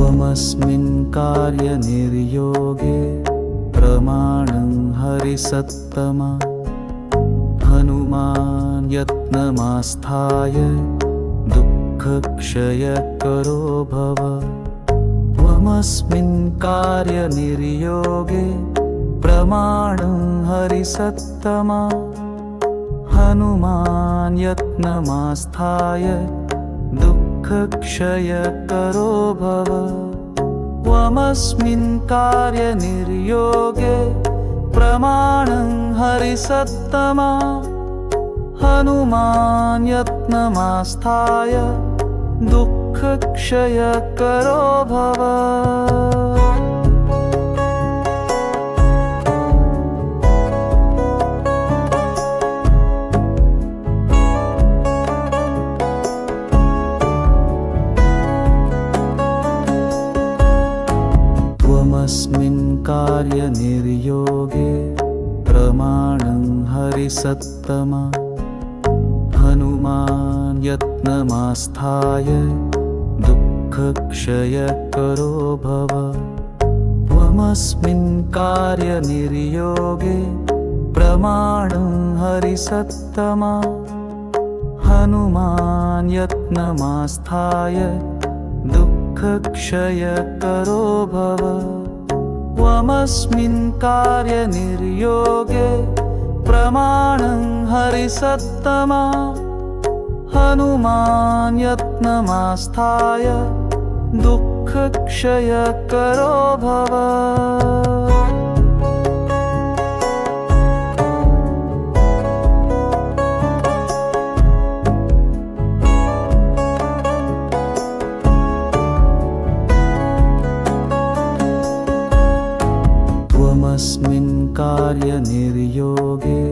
त्वमस्मिन् कार्यनिर्योगे प्रमाणं हरिसत्तमा हनुमान् यत्नमास्थाय दुःखक्षयकरो भव। त्वमस्मिन् कार्यनिर्योगे प्रमाणं हरिसत्तमा हनुमान् यत्नमास्थाय दुःखक्षयकरो भव। त्वमस्मिन् कार्यनिर्योगे प्रमाणं हरिसत्तमा हनुमान् यत्नमास्थाय दुःखक्षयकरो भव। त्वमस्मिन् कार्यनिर्योगे प्रमाणं हरिसत्तमा हनुमान् यत्नमास्थाय दुःखक्षयकरो भव। त्वमस्मिन् कार्यनिर्योगे प्रमाणं हरिसत्तमा हनुमान् यत्नमास्थाय दुःखक्षयकरो भव। त्वमस्मिन् कार्यनिर्योगे प्रमाणं हरिसत्तमा हनुमान् यत्नमास्थाय दुःखक्षयकरो भव। त्वमस्मिन् कार्यनिर्योगे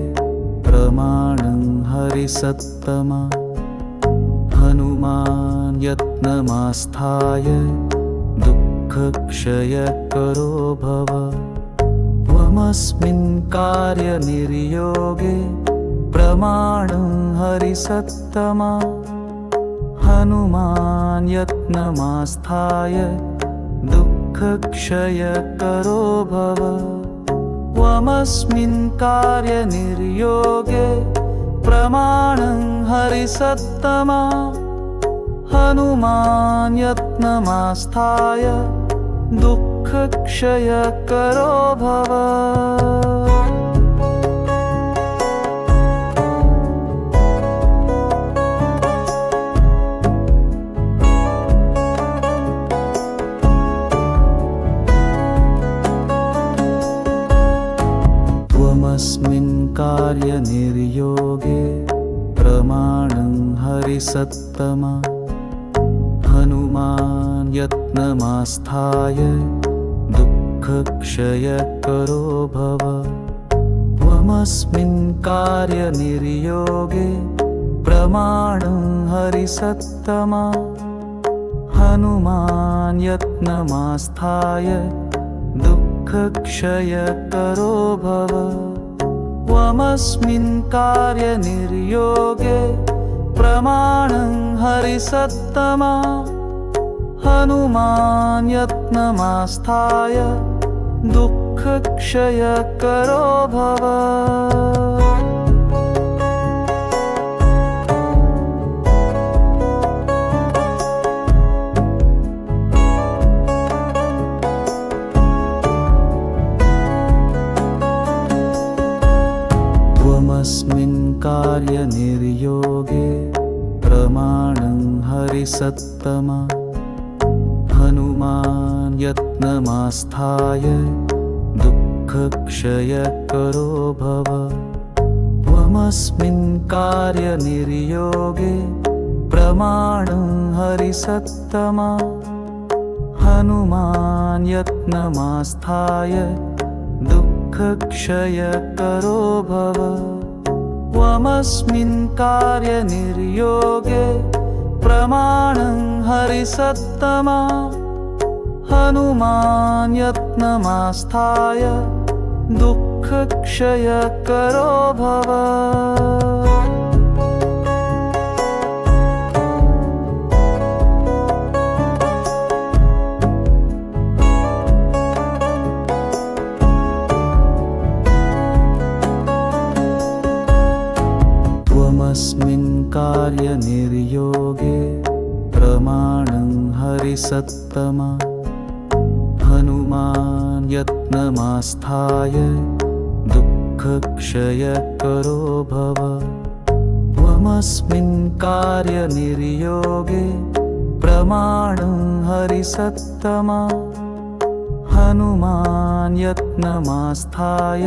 प्रमाणं हरिसत्तमा हनुमान् यत्नमास्थाय दुःखक्षयकरो भव। त्वमस्मिन् कार्यनिर्योगे प्रमाणं हरिसत्तमा हनुमान् यत्नमास्थाय दुःखक्षयकरो भव। त्वमस्मिन् कार्यनिर्योगे प्रमाणं हरिसत्तमा हनुमान् यत्नमास्थाय दुःखक्षयकरो भव। त्वमस्मिन् कार्यनिर्योगे प्रमाणं हरिसत्तमा हनुमान् यत्नमास्थाय दुःखक्षयकरो भव। त्वमस्मिन् कार्यनिर्योगे प्रमाणं हरिसत्तमा हनुमान् यत्नमास्थाय दुःखक्षयकरो भव। त्वमस्मिन् कार्यनिर्योगे प्रमाणं हरिसत्तमा हनुमान् यत्नमास्थाय दुःखक्षयकरो भव। त्वमस्मिन् कार्यनिर्योगे प्रमाणं हरिसत्तमा हनुमान् यत्नमास्थाय दुःखक्षयकरो भव। त्वमस्मिन् कार्यनिर्योगे प्रमाणं हरिसत्तमा हनुमान् यत्नमास्थाय दुःखक्षयकरो भव। त्वमस्मिन् कार्यनिर्योगे प्रमाणं हरिसत्तमा हनुमान् यत्नमास्थाय दुःखक्षयकरो भव। हरिसत्तमा हनुमान् यत्नमास्थाय दुःखक्षयकरो भव त्वमस्मिन् कार्यनिर्योगे प्रमाणं हरिसत्तमा हनुमान् यत्नमास्थाय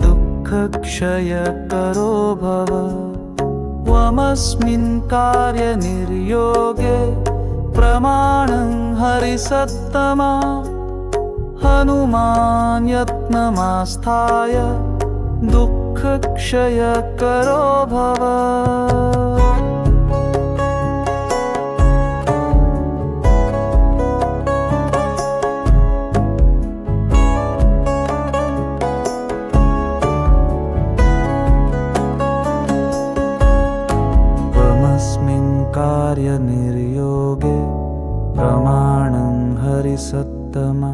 दुःखक्षयकरो भव त्वमस्मिन् कार्यनिर्योगे प्रमाणं हरिसत्तमा हनुमान् यत्नमास्थाय दुःखक्षयकरो भव कार्यनिर्योगे प्रमाणं हरिसत्तमा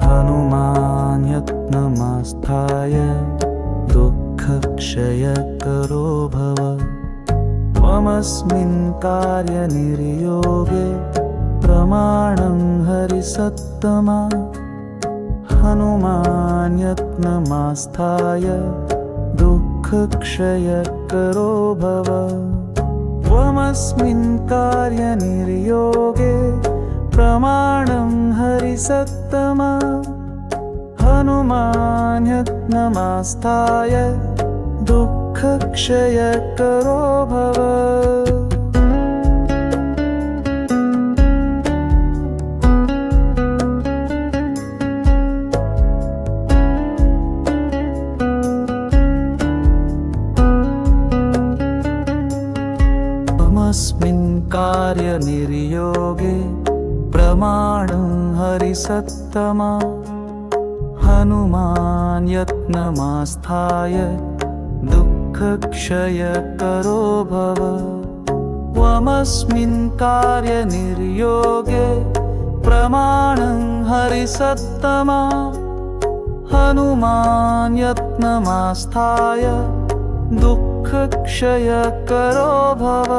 हनुमान् यत्नमास्थाय दुःखक्षयकरो भव त्वमस्मिन् कार्यनिर्योगे प्रमाणं हरिसत्तमा हनुमान् यत्नमास्थाय दुःखक्षयकरो भव त्वमस्मिन् कार्यनिर्योगे प्रमाणं हरिसत्तमा हनुमान् यत्नमास्थाय दुःखक्षयकरो भव अस्मिन् कार्यनिर्योगे प्रमाणं हरिसत्तमा हनुमान् यत्नमास्थाय दुःखक्षयकरो भव त्वमस्मिन् कार्यनिर्योगे प्रमाणं हरिसत्तमा हनुमान् यत्नमास्थाय दुःखक्षयकरो भव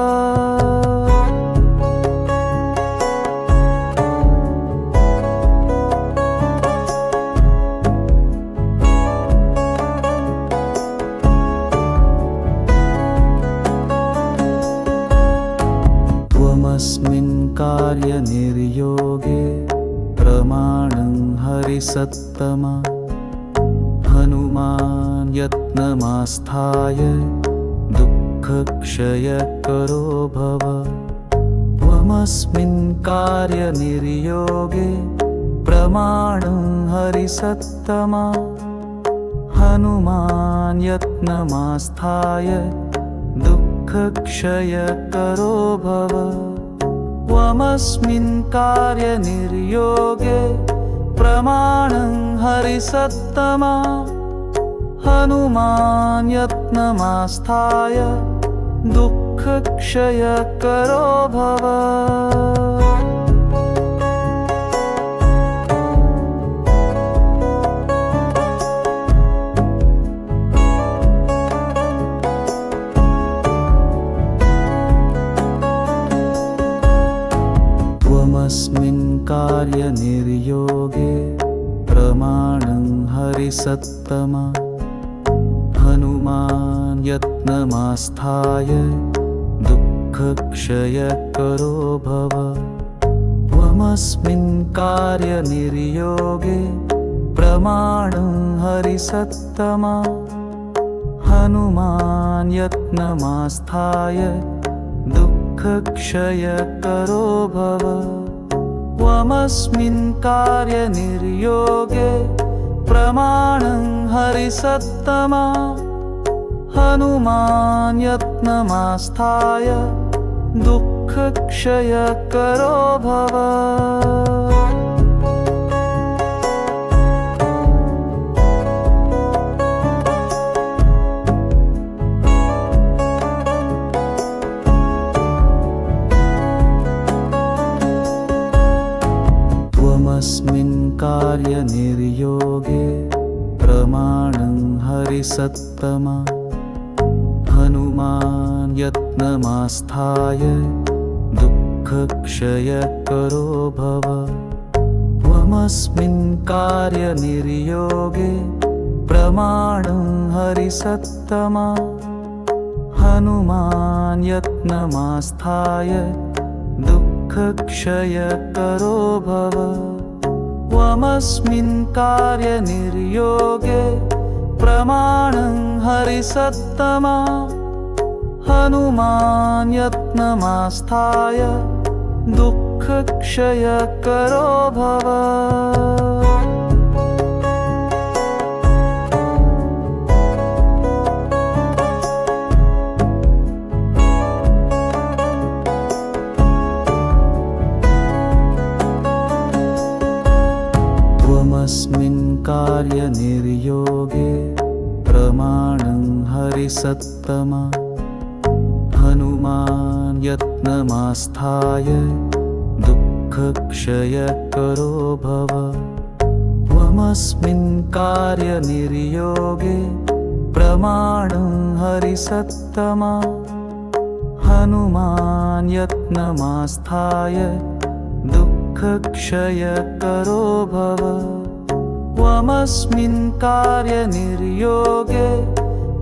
त्वमस्मिन् कार्यनिर्योगे प्रमाणं हरिसत्तमा हनुमान् यत्नमास्थाय दुःखक्षयकरो भव त्वमस्मिन् कार्यनिर्योगे प्रमाणं हरिसत्तमा हनुमान् यत्नमास्थाय दुःखक्षयकरो भव त्वमस्मिन् कार्यनिर्योगे प्रमाणं हरिसत्तमा हनुमान् यत्नमास्थाय दुःखक्षयकरो भव त्वमस्मिन् कार्यनिर्योगे प्रमाणं हरिसत्तमा हनुमान् यत्नमास्थाय दुःखक्षयकरो भव त्वमस्मिन् कार्यनिर्योगे प्रमाणं हरिसत्तमा हनुमान् यत्नमास्थाय दुःखक्षयकरो भव त्वमस्मिन् कार्यनिर्योगे प्रमाणं हरिसत्तमा हनुमान् यत्नमास्थाय दुःखक्षयकरो भव त्वमस्मिन् कार्यनिर्योगे प्रमाणं हरिसत्तमा हनुमान् यत्नमास्थाय दुःखक्षयकरो दुःखक्षयकरो भव त्वमस्मिन् कार्यनिर्योगे प्रमाणं हरिसत्तमा हनुमान् यत्नमास्थाय दुःखक्षयकरो भव त्वमस्मिन् कार्यनिर्योगे प्रमाणं हरिसत्तमा हनुमान् यत्नमास्थाय दुःखक्षयकरो भव त्वमस्मिन् कार्यनिर्योगे प्रमाणं हरिसत्तमा हनुमान् यत्नमास्थाय दुःखक्षयकरो भव त्वमस्मिन् कार्यनिर्योगे प्रमाणं हरिसत्तमा हनुमान् यत्नमास्थाय दुःखक्षयकरो भव त्वमस्मिन् कार्यनिर्योगे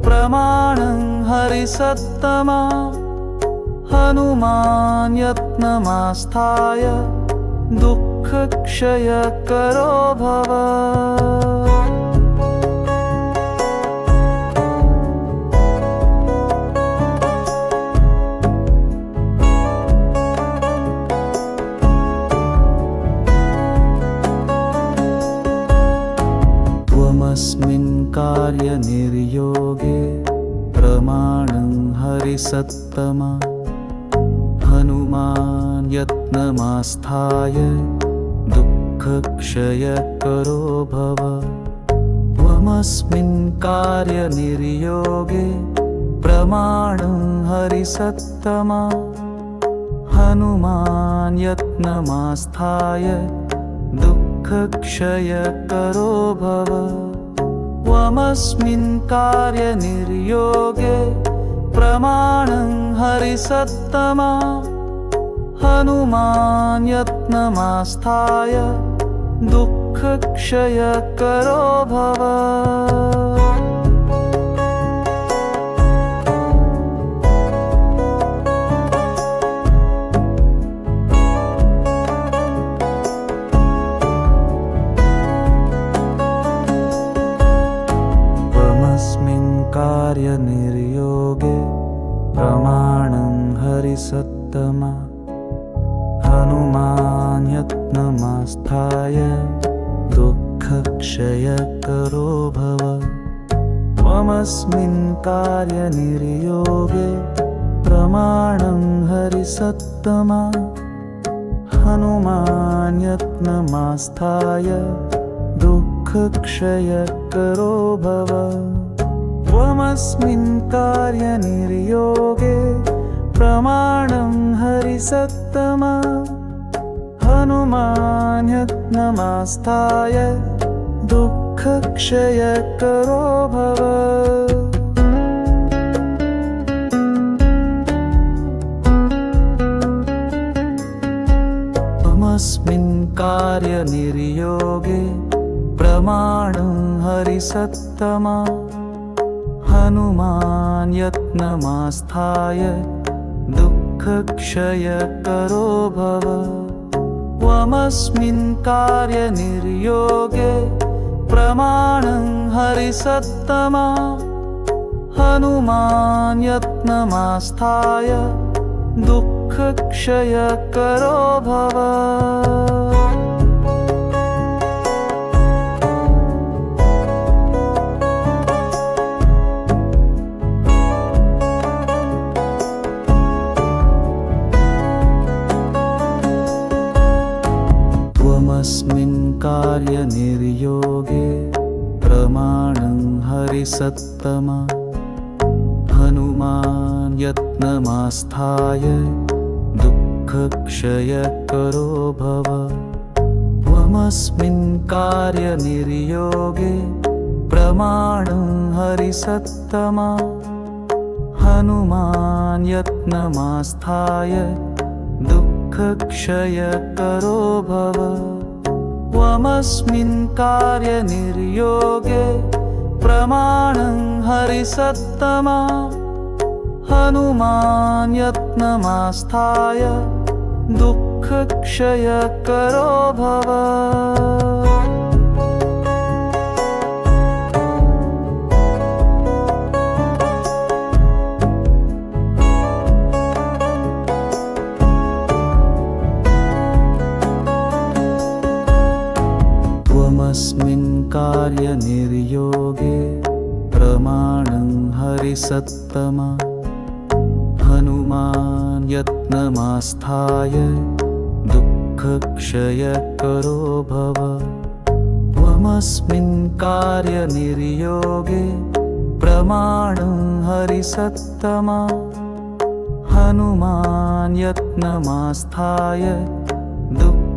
प्रमाणं हरिसत्तमा हनुमान् यत्नमास्थाय दुःखक्षयकरो भव त्वमस्मिन् कार्यनिर्योगे प्रमाणं हरिसत्तमा हनुमान् यत्नमास्थाय दुःखक्षयकरो भव त्वमस्मिन् कार्यनिर्योगे प्रमाणं हरिसत्तमा हनुमान् यत्नमास्थाय दुःखक्षयकरो भव त्वमस्मिन् कार्यनिर्योगे प्रमाणं हरिसत्तमा हनुमान् यत्नमास्थाय दुःखक्षयकरो भव कार्यनिर्योगे प्रमाणं हरिसत्तमा हनुमान् यत्नमास्थाय दुःखक्षयकरो भव त्वमस्मिन् कार्यनिर्योगे प्रमाणं हरिसत्तमा हनुमान् यत्नमास्थाय दुःखक्षयकरो भव त्वमस्मिन् कार्यनिर्योगे प्रमाणं हरिसत्तमा हनुमान् यत्नमास्थाय दुःखक्षयकरो भव त्वमस्मिन् कार्यनिर्योगे प्रमाणं हरिसत्तमा हनुमान् यत्नमास्थाय दुःखक्षयकरो भव त्वमस्मिन् कार्यनिर्योगे प्रमाणं हरिसत्तमा हनुमान् यत्नमास्थाय दुःखक्षयकरो भव त्वमस्मिन् कार्यनिर्योगे प्रमाणं हरिसत्तमा हनुमान् यत्नमास्थाय दुःखक्षयकरो भव त्वमस्मिन् कार्यनिर्योगे प्रमाणं हरिसत्तमा हनुमान् यत्नमास्थाय दुःखक्षयकरो दुःखक्षयकरो भव त्वमस्मिन् कार्यनिर्योगे प्रमाणं हरिसत्तमा हनुमान् यत्नमास्थाय दुःखक्षयकरो भव त्वमस्मिन् कार्यनिर्योगे प्रमाणं हरिसत्तमा हनुमान् यत्नमास्थाय दुःखक्षयकरो भव त्वमस्मिन् कार्यनिर्योगे प्रमाणं हरिसत्तमा हनुमान् यत्नमास्थाय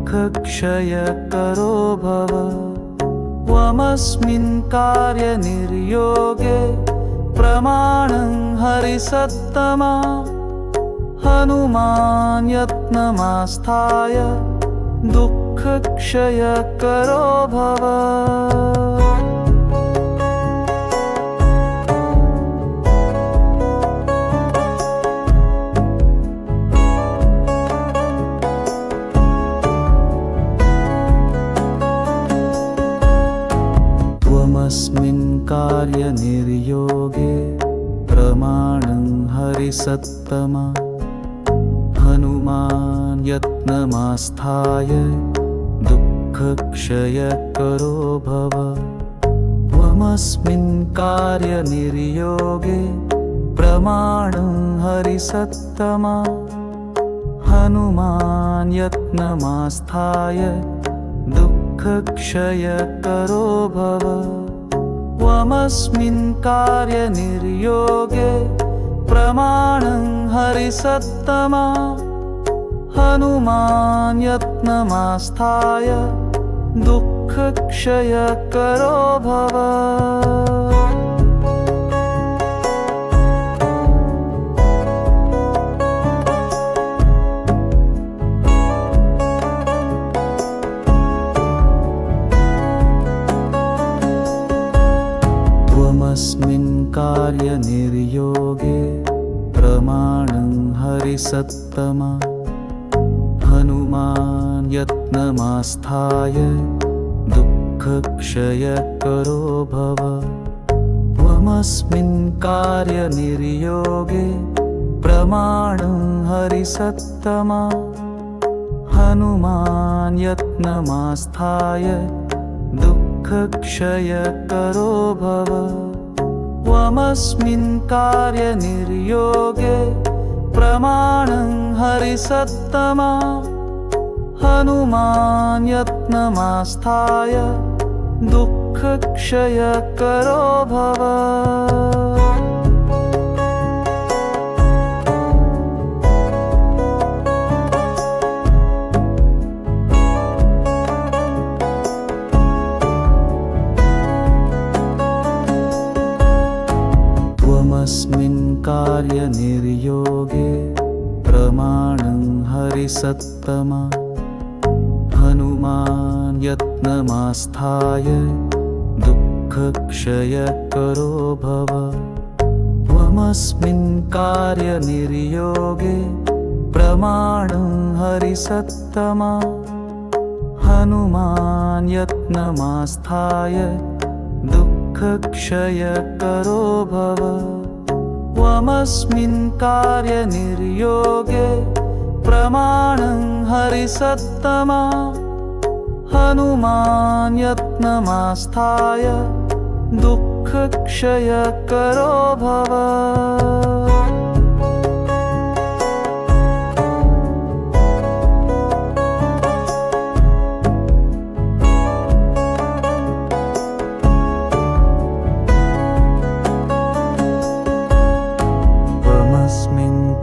दुःखक्षयकरो भव त्वमस्मिन् कार्यनिर्योगे प्रमाणं हरिसत्तमा हनुमान् यत्नमास्थाय दुःखक्षयकरो भव त्वमस्मिन् कार्यनिर्योगे प्रमाणं हरिसत्तमा हनुमान् यत्नमास्थाय दुःखक्षयकरो भव त्वमस्मिन् कार्यनिर्योगे प्रमाणं हरिसत्तमा हनुमान् यत्नमास्थाय दुःखक्षयकरो भव त्वमस्मिन् कार्यनिर्योगे प्रमाणं हरिसत्तमा हनुमान् यत्नमास्थाय दुःखक्षयकरो भव त्वमस्मिन् कार्यनिर्योगे प्रमाणं हरिसत्तमा हनुमान् यत्नमास्थाय दुःखक्षयकरो भव त्वमस्मिन् कार्यनिर्योगे प्रमाणं हरिसत्तमा हनुमान् यत्नमास्थाय दुःखक्षयकरो भव त्वमस्मिन् कार्यनिर्योगे प्रमाणं हरिसत्तमा हनुमान् यत्नमास्थाय दुःखक्षयकरो भव त्वमस्मिन् कार्यनिर्योगे प्रमाणं हरिसत्तमा हनुमान् यत्नमास्थाय दुःखक्षयकरो भव त्वमस्मिन् कार्यनिर्योगे प्रमाणं हरिसत्तमा हनुमान् यत्नमास्थाय दुःखक्षयकरो भव त्वमस्मिन् कार्यनिर्योगे प्रमाणं हरिसत्तमा हनुमान् यत्नमास्थाय दुःखक्षयकरो भव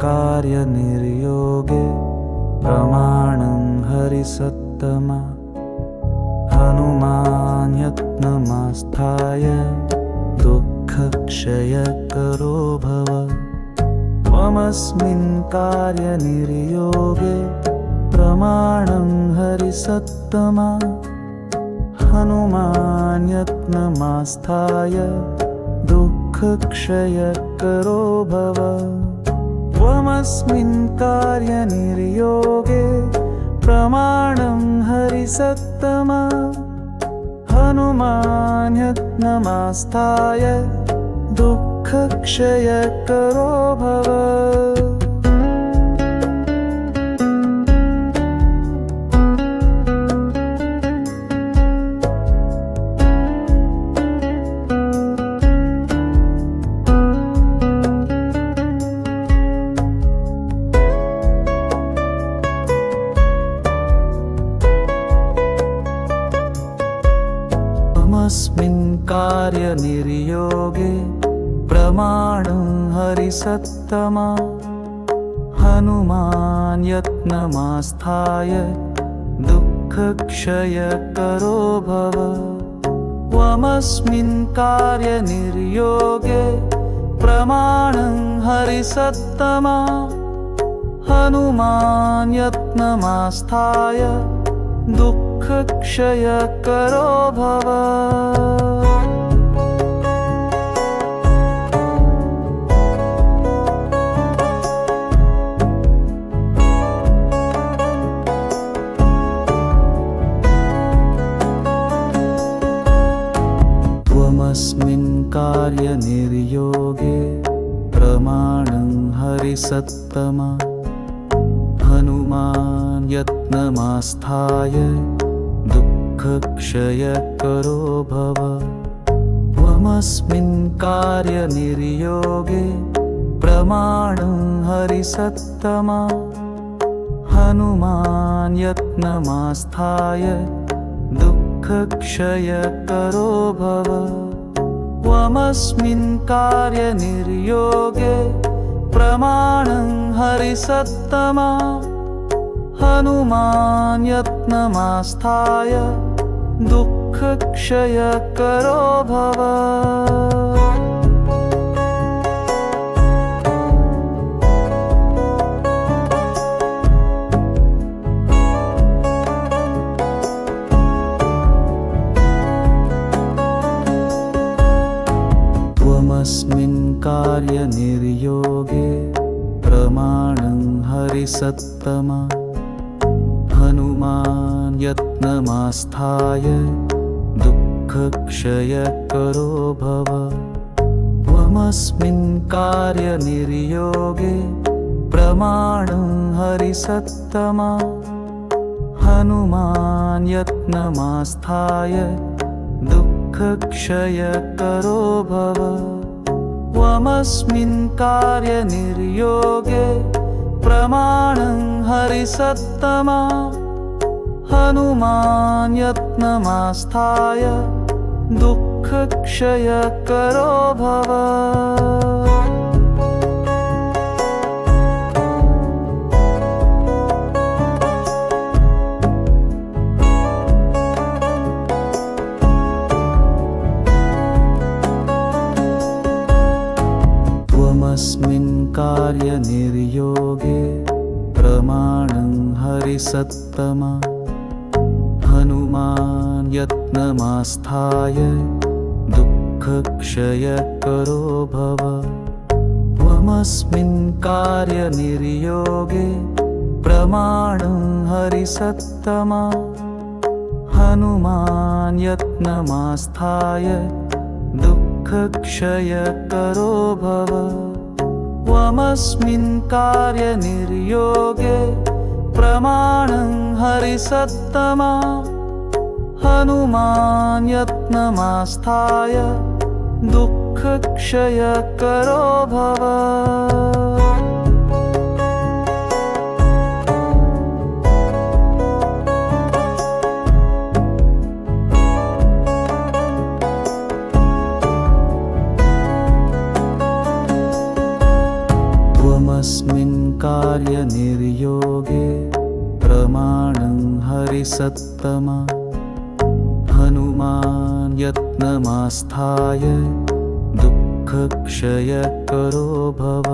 कार्यनिर्योगे प्रमाणं हरिसत्तमा हनुमान् यत्नमास्थाय दुःखक्षयकरो भव त्वमस्मिन् कार्यनिर्योगे प्रमाणं हरिसत्तमा हनुमान् यत्नमास्थाय दुःखक्षयकरो भव त्वमस्मिन् कार्यनिर्योगे प्रमाणं हरिसत्तमा हनुमान् यत्नमास्थाय दुःखक्षयकरो भव अस्मिन् कार्यनिर्योगे प्रमाणं हरिसत्तमा हनुमान् यत्नमास्थाय दुःखक्षयकरो भव त्वमस्मिन् कार्यनिर्योगे प्रमाणं हरिसत्तमा हनुमान् यत्नमास्थाय दुःखक्षयकरो भव त्वमस्मिन् कार्यनिर्योगे प्रमाणं हरिसत्तमा हनुमान् यत्नमास्थाय दुःखक्षयकरो भव त्वमस्मिन् कार्यनिर्योगे प्रमाणं हरिसत्तमा हनुमान् यत्नमास्थाय दुःखक्षयकरो भव त्वमस्मिन् कार्यनिर्योगे प्रमाणं हरिसत्तमा हनुमान् यत्नमास्थाय दुःखक्षयकरो भव त्वमस्मिन् कार्यनिर्योगे प्रमाणं हरिसत्तमा हनुमान् यत्नमास्थाय दुःखक्षयकरो भव त्वमस्मिन् कार्यनिर्योगे प्रमाणं हरिसत्तमा हनुमान् यत्नमास्थाय दुःखक्षयकरो भव त्वमस्मिन् कार्यनिर्योगे प्रमाणं हरिसत्तमा हनुमान् यत्नमास्थाय दुःखक्षयकरो भव त्वमस्मिन् कार्यनिर्योगे प्रमाणं हरिसत्तमा हनुमान् यत्नमास्थाय दुःखक्षयकरो भव त्वमस्मिन् कार्यनिर्योगे प्रमाणं हरिसत्तमा हनुमान् यत्नमास्थाय दुःखक्षयकरो भव त्वमस्मिन् कार्यनिर्योगे प्रमाणं हरिसत्तमा हनुमान् यत्नमास्थाय दुःखक्षयकरो भव त्वमस्मिन् कार्यनिर्योगे प्रमाणं हरिसत्तमा हनुमान् यत्नमास्थाय दुःखक्षयकरो भव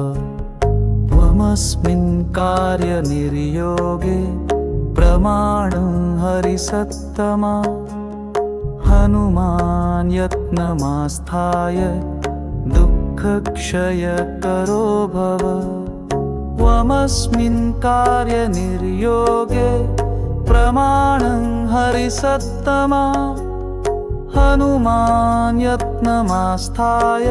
त्वमस्मिन् कार्यनिर्योगे प्रमाणं हरिसत्तमा हनुमान् यत्नमास्थाय दुःखक्षयकरो भव त्वमस्मिन् कार्यनिर्योगे प्रमाणं हरिसत्तमा हनुमान् यत्नमास्थाय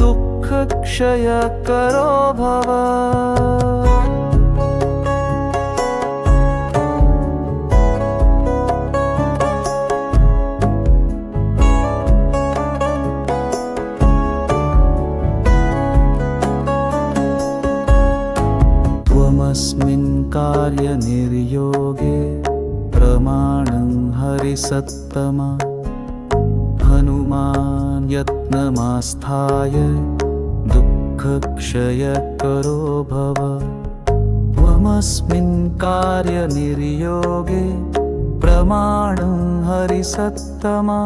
दुःखक्षयकरो भव त्वमस्मिन् कार्यनिर्योगे प्रमाणं हरिसत्तमा हनुमान् यत्नमास्थाय दुःखक्षयकरो भव त्वमस्मिन् कार्यनिर्योगे प्रमाणं हरिसत्तमा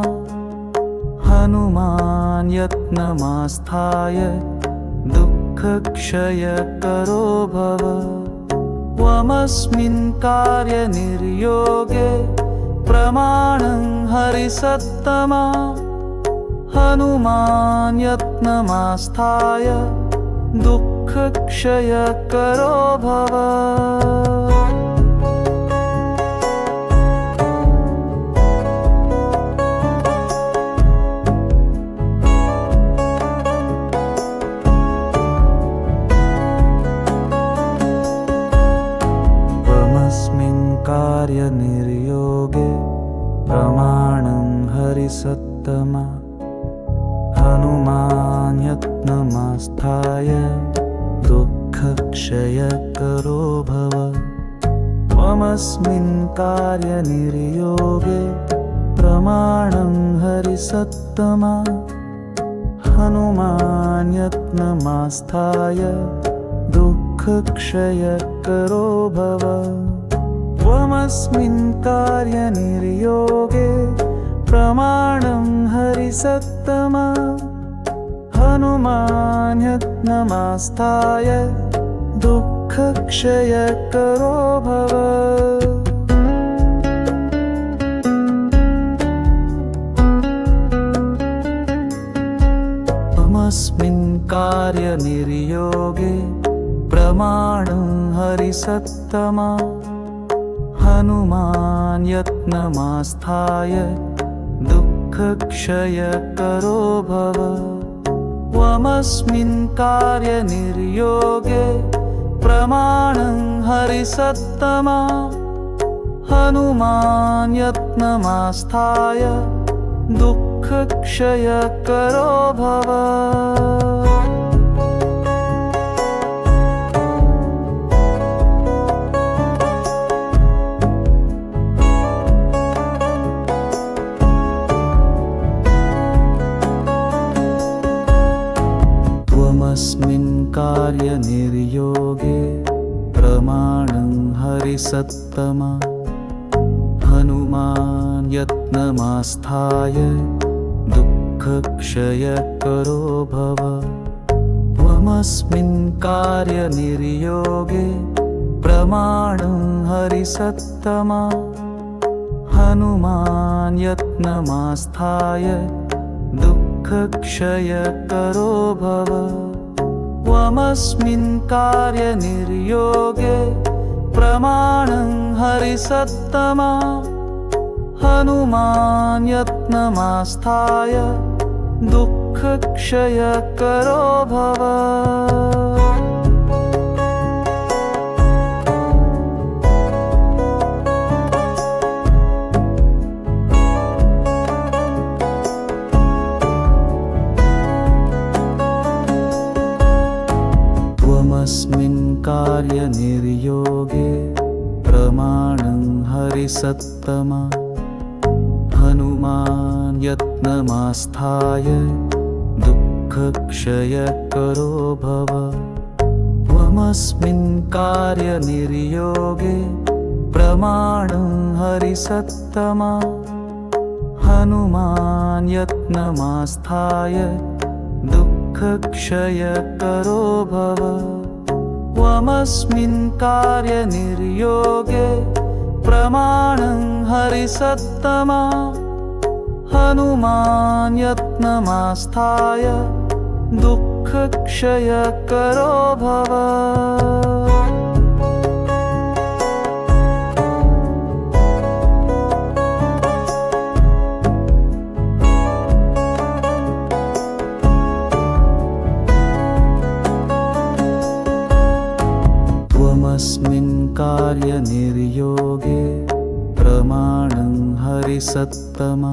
हनुमान् यत्नमास्थाय दुःखक्षयकरो भव त्वमस्मिन् कार्यनिर्योगे प्रमाणं हरिसत्तमा हनुमान् यत्नमास्थाय दुःखक्षयकरो भव कार्यनिर्योगे प्रमाणं हरिसत्तमा हनुमान् यत्नमास्थाय दुःखक्षयकरो भव त्वमस्मिन् कार्यनिर्योगे प्रमाणं हरिसत्तमा हनुमान् यत्नमास्थाय दुःखक्षयकरो भव त्वमस्मिन् कार्यनिर्योगे प्रमाणं हरिसत्तमा हनुमान् यत्नमास्थाय दुःखक्षयकरो भव त्वमस्मिन् कार्यनिर्योगे प्रमाणं हरिसत्तमा हनुमान् यत्नमास्थाय दुःखक्षयकरो भव त्वमस्मिन् कार्यनिर्योगे प्रमाणं हरिसत्तमा हनुमान् यत्नमास्थाय दुःखक्षयकरो भव त्वमस्मिन् कार्यनिर्योगे प्रमाणं हरिसत्तमा हनुमान् यत्नमास्थाय दुःखक्षयकरो भव त्वमस्मिन् कार्यनिर्योगे प्रमाणं हरिसत्तमा हनुमान् यत्नमास्थाय दुःखक्षयकरो भव त्वमस्मिन् कार्यनिर्योगे प्रमाणं हरिसत्तमा हनुमान् यत्नमास्थाय दुःखक्षयकरो भव त्वमस्मिन् कार्यनिर्योगे प्रमाणं हरिसत्तमा हनुमान् यत्नमास्थाय दुःखक्षयकरो भव त्वमस्मिन् कार्यनिर्योगे प्रमाणं हरिसत्तमा हनुमान् यत्नमास्थाय दुःखक्षयकरो भव त्वमस्मिन् कार्यनिर्योगे प्रमाणं हरिसत्तमा हनुमान् यत्नमास्थाय दुःखक्षयकरो भव त्वमस्मिन् कार्यनिर्योगे प्रमाणं हरिसत्तमा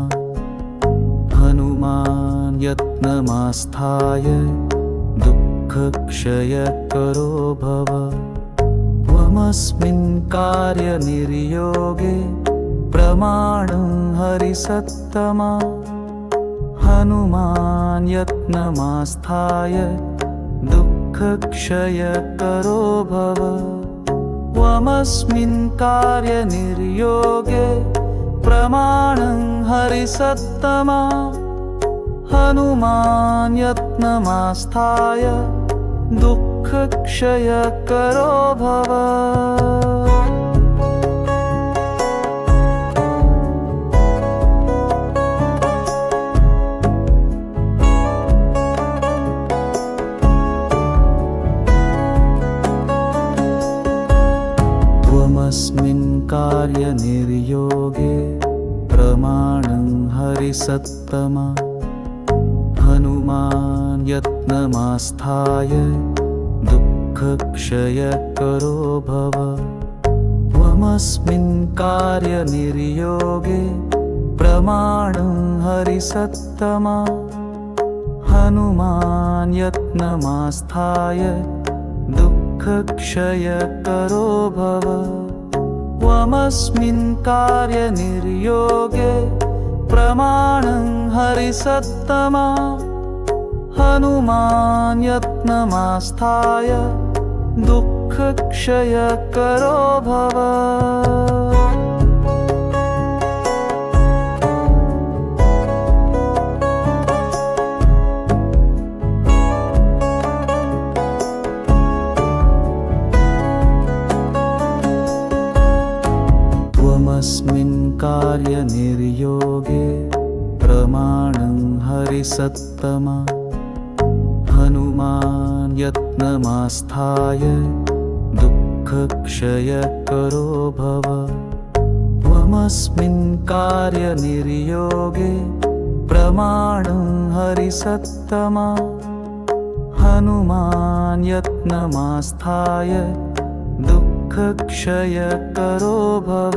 हनुमान् यत्नमास्थाय दुःखक्षयकरो भव त्वमस्मिन् कार्यनिर्योगे प्रमाणं हरिसत्तमा हनुमान् यत्नमास्थाय दुःखक्षयकरो भव त्वमस्मिन् कार्यनिर्योगे प्रमाणं हरिसत्तमा हनुमान् यत्नमास्थाय दुःखक्षयकरो भव त्वमस्मिन् कार्यनिर्योगे प्रमाणं हरिसत्तमा हनुमान् यत्नमास्थाय दुःखक्षयकरो भव त्वमस्मिन् कार्यनिर्योगे प्रमाणं हरिसत्तमा हनुमान् यत्नमास्थाय दुःखक्षयकरो भव त्वमस्मिन् कार्यनिर्योगे प्रमाणं हरिसत्तमा हनुमान् यत्नमास्थाय दुःखक्षयकरो भव त्वमस्मिन् कार्यनिर्योगे प्रमाणं हरिसत्तमा हनुमान् यत्नमास्थाय दुःखक्षयकरो भव त्वमस्मिन् कार्यनिर्योगे प्रमाणं हरिसत्तमा हनुमान् यत्नमास्थाय दुःखक्षयकरो भव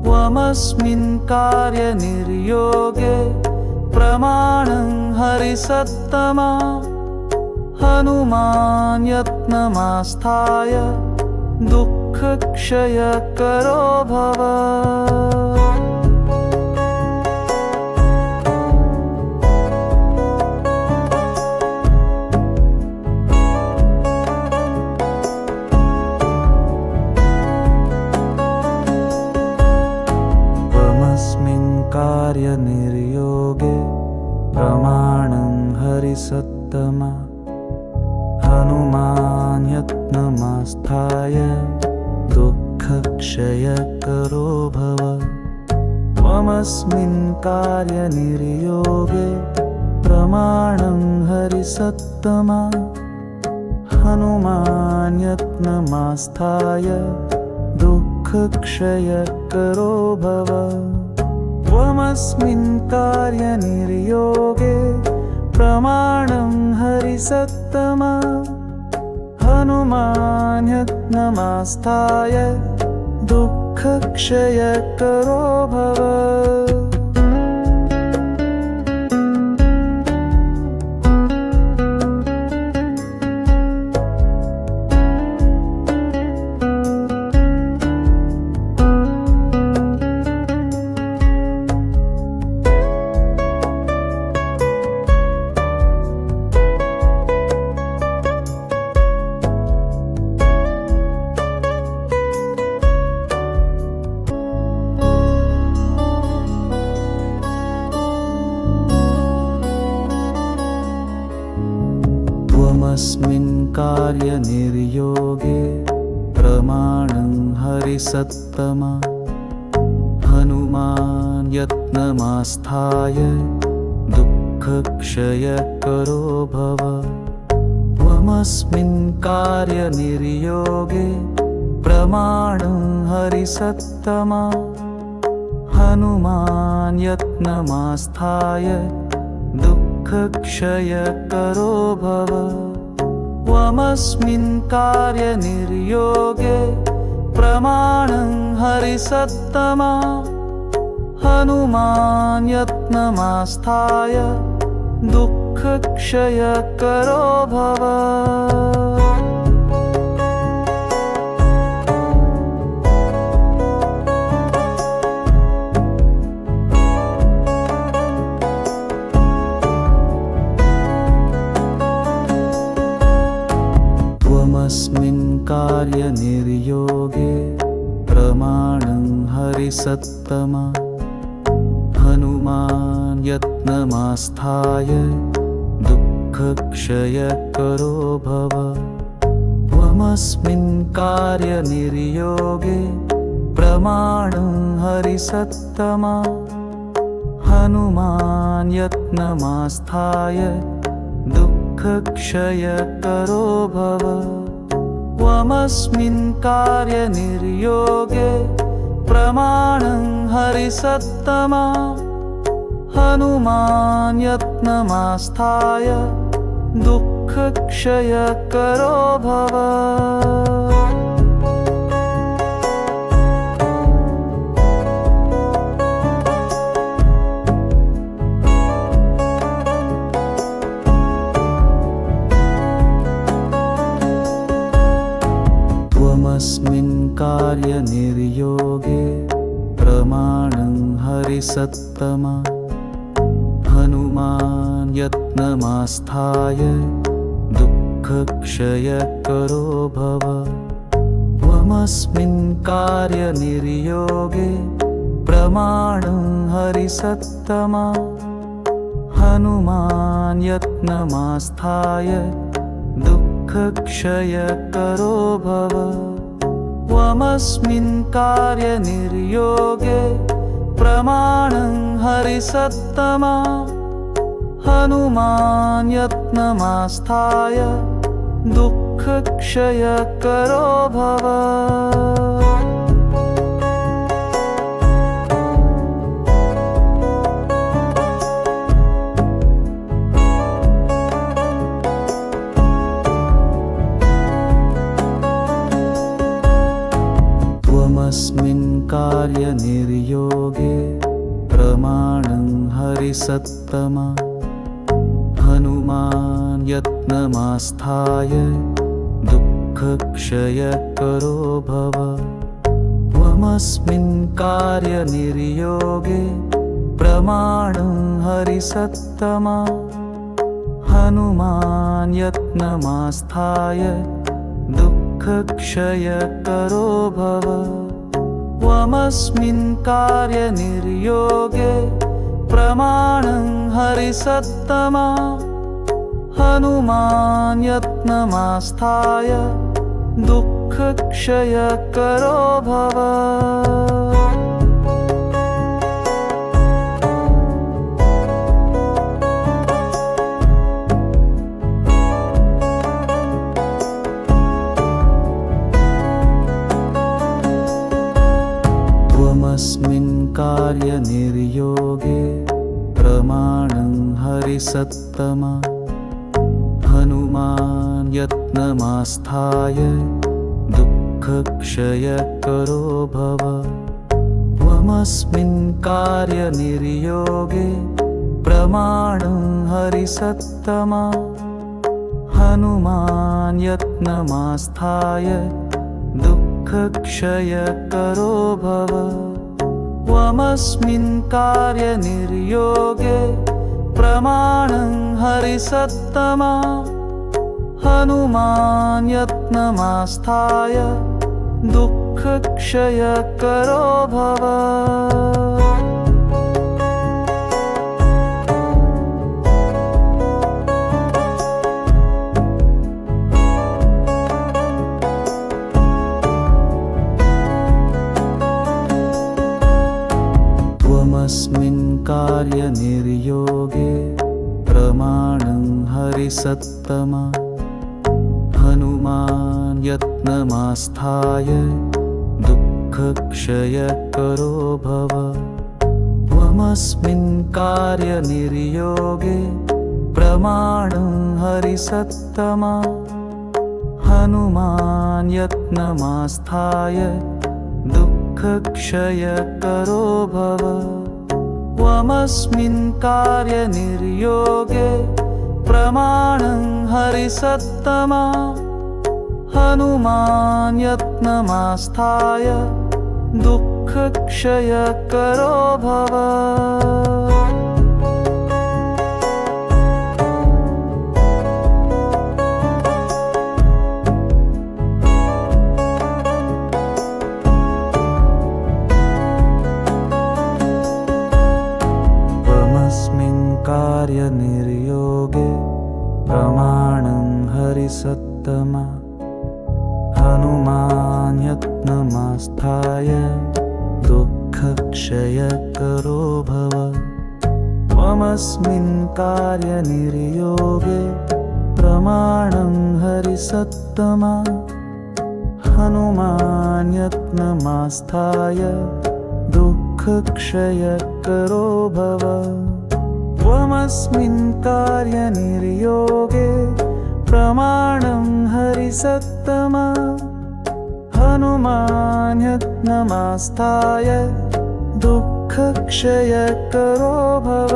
त्वमस्मिन् कार्यनिर्योगे प्रमाणं हरिसत्तमा हनुमान् यत्नमास्थाय दुःखक्षयकरो भव कार्यनिर्योगे प्रमाणं हरिसत्तमा हनुमान् यत्नमास्थाय दुःखक्षयकरो भव त्वमस्मिन् कार्यनिर्योगे प्रमाणं हरिसत्तमा हनुमान् यत्नमास्थाय दुःखक्षयकरो भव त्वमस्मिन् कार्यनिर्योगे प्रमाणं हरिसत्तमा हनुमान् यत्नमास्थाय दुःखक्षयकरो भव त्वमस्मिन् कार्यनिर्योगे प्रमाणं हरिसत्तमा हनुमान् यत्नमास्थाय दुःखक्षयकरो भव त्वमस्मिन् कार्यनिर्योगे प्रमाणं हरिसत्तमा हनुमान् यत्नमास्थाय दुःखक्षयकरो भव त्वमस्मिन् कार्यनिर्योगे प्रमाणं हरिसत्तमा हनुमान् यत्नमास्थाय दुःखक्षयकरो भव त्वमस्मिन् कार्यनिर्योगे प्रमाणं हरिसत्तमा हनुमान् यत्नमास्थाय दुःखक्षयकरो भव त्वमस्मिन् कार्यनिर्योगे प्रमाणं हरिसत्तमा हनुमान् यत्नमास्थाय दुःखक्षयकरो भव त्वमस्मिन् कार्यनिर्योगे प्रमाणं हरिसत्तमा हनुमान् यत्नमास्थाय दुःखक्षयकरो भव त्वमस्मिन् कार्यनिर्योगे प्रमाणं हरिसत्तमा हनुमान् यत्नमास्थाय दुःखक्षयकरो भव त्वमस्मिन् कार्यनिर्योगे प्रमाणं हरिसत्तमा हनुमान् यत्नमास्थाय दुःखक्षयकरो भव त्वमस्मिन् कार्यनिर्योगे प्रमाणं हरिसत्तमा हनुमान् यत्नमास्थाय दुःखक्षयकरो भव त्वमस्मिन् कार्यनिर्योगे प्रमाणं हरिसत्तमा हनुमान् यत्नमास्थाय दुःखक्षयकरो भव त्वमस्मिन् कार्यनिर्योगे प्रमाणं हरिसत्तमा हनुमान् यत्नमास्थाय दुःखक्षयकरो भव त्वमस्मिन् कार्यनिर्योगे प्रमाणं हरिसत्तमा हनुमान् यत्नमास्थाय दुःखक्षयकरो भव त्वमस्मिन् कार्यनिर्योगे प्रमाणं हरिसत्तमा हनुमान् यत्नमास्थाय दुःखक्षयकरो भव त्वमस्मिन् कार्यनिर्योगे प्रमाणं हरिसत्तमा हनुमान् यत्नमास्थाय दुःखक्षयकरो भव त्वमस्मिन् कार्यनिर्योगे प्रमाणं हरिसत्तमा हनुमान् यत्नमास्थाय दुःखक्षयकरो भव त्वमस्मिन् कार्यनिर्योगे प्रमाणं हरिसत्तमा हनुमान् यत्नमास्थाय दुःखक्षयकरो भव त्वमस्मिन् कार्यनिर्योगे प्रमाणं हरिसत्तमा हनुमान् यत्नमास्थाय दुःखक्षयकरो भव त्वमस्मिन् कार्यनिर्योगे प्रमाणं हरिसत्तमा हनुमान् यत्नमास्थाय दुःखक्षयकरो भव कार्यनिर्योगे प्रमाणं हरिसत्तमा हनुमान् यत्नमास्थाय दुःखक्षयकरो भव त्वमस्मिन् कार्यनिर्योगे प्रमाणं हरिसत्तमा हनुमान् यत्नमास्थाय दुःखक्षयकरो भव त्वमस्मिन् कार्यनिर्योगे प्रमाणं हरिसत्तमा हनुमान् यत्नमास्थाय दुःखक्षयकरो भव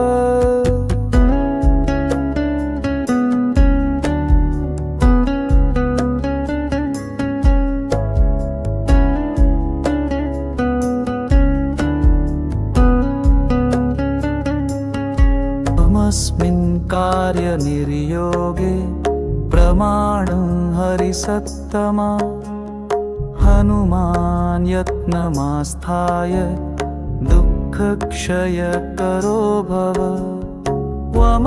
त्वमस्मिन् कार्यनिर्योगे प्रमाणं हरिसत्तमा हनुमान् यत्नमास्थाय दुःखक्षयकरो भव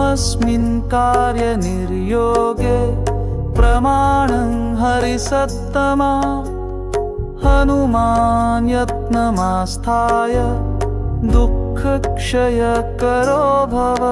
त्वमस्मिन् कार्यनिर्योगे प्रमाणं हरिसत्तमा हनुमान् यत्नमास्थाय दुःखक्षयकरो भव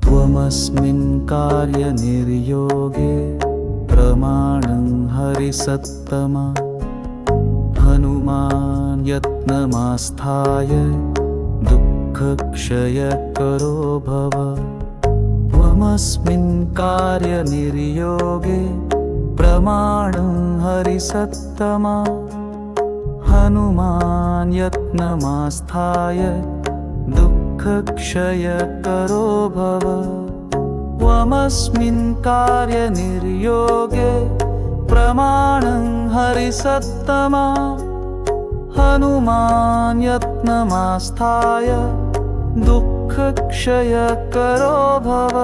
त्वमस्मिन् कार्यनिर्योगे प्रमाणं हरिसत्तमा हनुमान् यत्नमास्थाय दुःखक्षयकरो भव त्वमस्मिन् कार्यनिर्योगे प्रमाणं हरिसत्तमा हनुमान् यत्नमास्थाय दुःखक्षयकरो भव त्वमस्मिन् कार्यनिर्योगे प्रमाणं हरिसत्तमा हनुमान् यत्नमास्थाय दुःखक्षयकरो भव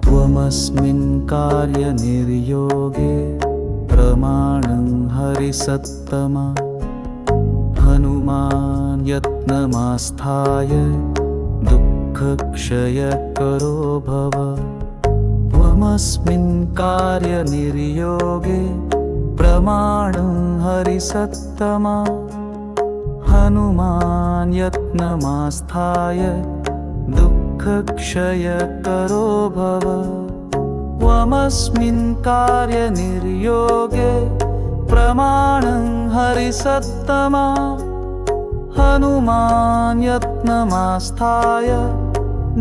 त्वमस्मिन् कार्यनिर्योगे प्रमाणं हरिसत्तमा हनुमान् यत्नमास्थाय दुःखक्षयकरो भव त्वमस्मिन् कार्यनिर्योगे प्रमाणं हरिसत्तमा हनुमान् यत्नमास्थाय दुःखक्षयकरो भव त्वमस्मिन् कार्यनिर्योगे प्रमाणं हरिसत्तमा हनुमान् यत्नमास्थाय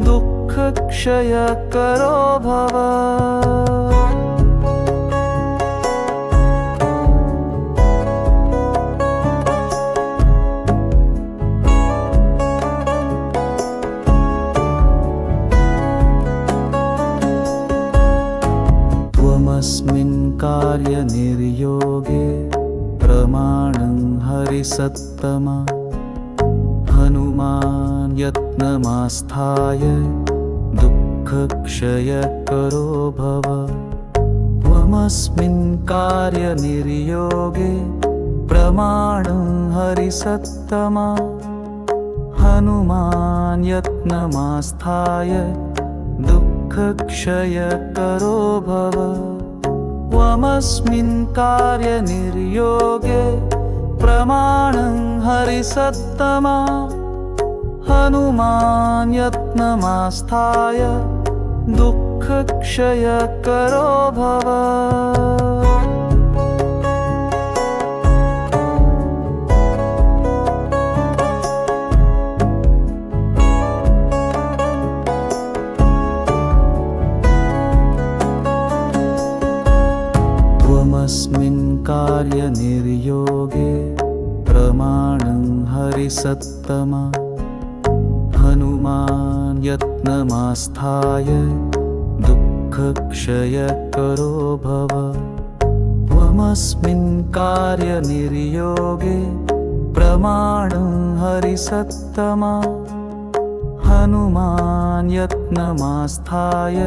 दुःखक्षयकरो भव त्वमस्मिन् कार्यनिर्योगे प्रमाणं हरिसत्तमा हनुमान् यत्नमास्थाय दुःखक्षयकरो भव त्वमस्मिन् कार्यनिर्योगे प्रमाणं हरिसत्तमा हनुमान् यत्नमास्थाय दुःखक्षयकरो भव त्वमस्मिन् कार्यनिर्योगे प्रमाणं हरिसत्तमा हनुमान् यत्नमास्थाय दुःखक्षयकरो भव त्वमस्मिन् कार्यनिर्योगे प्रमाणं हरिसत्तमा हनुमान् यत्नमास्थाय दुःखक्षयकरो भव त्वमस्मिन् कार्यनिर्योगे प्रमाणं हरिसत्तमा हनुमान् यत्नमास्थाय